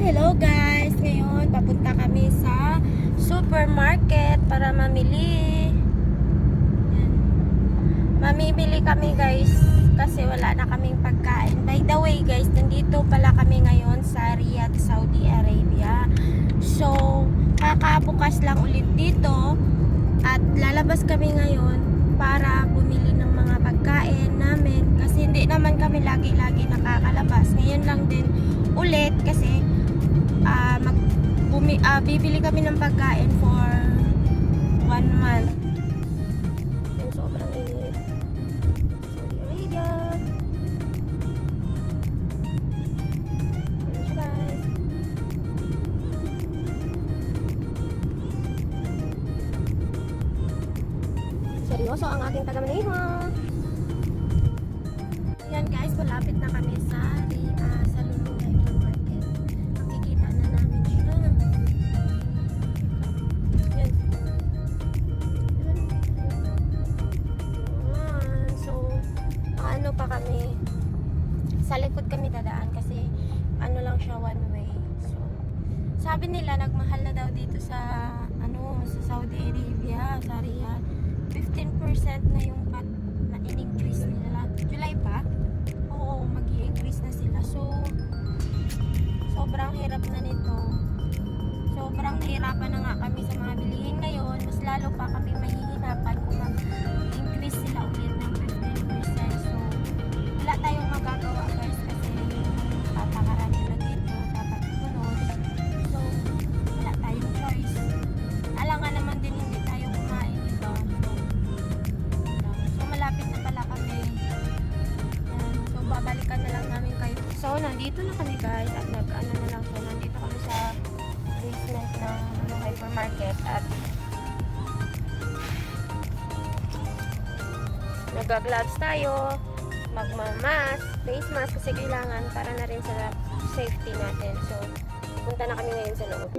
Hello guys! Ngayon, papunta kami sa supermarket para mamili. Yan. Mamimili kami guys kasi wala na kaming pagkain. By the way guys, nandito pala kami ngayon sa Riyadh, Saudi Arabia. So, kakabukas lang ulit dito at lalabas kami ngayon para bumili ng mga pagkain namin kasi hindi naman kami lagi-lagi nakakalabas. Ngayon lang din ulit kasi bibili kami ng pagkain for 1 month. Yung sobrang init. Saudi Arabia. Ayan siya, guys. Seryoso ang aking taga-maneho. Yan guys, malapit na kami sa Lulu Hypermarket. Makikita na namin siya. Yan. So, ano pa kami? Sa likod kami dadaan kasi ano lang siya, one way. So, sabi nila nagmahal na daw dito sa sa Saudi Arabia, sa Riyadh. 15% na yung pat na in-increase nila. July pa? Oo, mag-i-increase na sila. So, sobrang hirap na nito. Sobrang nahirapan na nga kami sa mga bilihin ngayon. Mas lalo pa kami mahihirapan kung mag-increase sila ulit ng 15%. So, wala tayong magagawa guys kasi patakaran nila dito, tatatulog. So, wala tayong choice. Alangan naman din hindi tayo kumain dito. So, malapit na pala kami. So, babalikan na lang namin kayo. So, nandito na kami guys at nag-ano na lang. So, nandito kami sa basement ng hypermarket at nag-gloves tayo, magmamask, face mask kasi kailangan para na rin sa safety natin. So, punta na kami ngayon sa loob.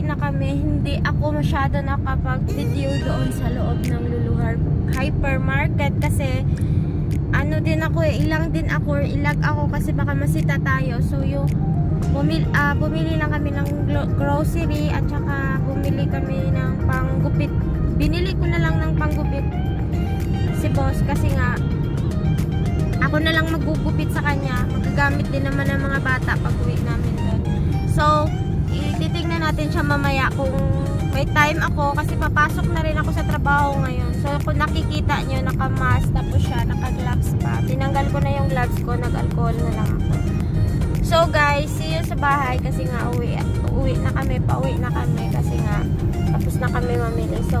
pauwi na kami, hindi ako masyado nakapag-video doon sa loob ng Luluhar Hypermarket kasi ano din ako ilang din ako, ilag ako kasi baka masita tayo. So yung bumili lang kami ng grocery at saka bumili kami ng panggupit. Binili ko na lang ng panggupit si boss kasi nga ako na lang magugupit sa kanya. Magagamit din naman ng mga bata pag uwi namin doon. So, titignan natin siya mamaya kung may time ako kasi papasok na rin ako sa trabaho ngayon. So, kung nakikita nyo, naka-mask tapos siya, naka-gloves pa. Tinanggal ko na yung gloves ko, nag-alcohol na lang ako. So, guys, see you sa bahay kasi nga pauwi na kami kasi nga tapos na kami mamili. So,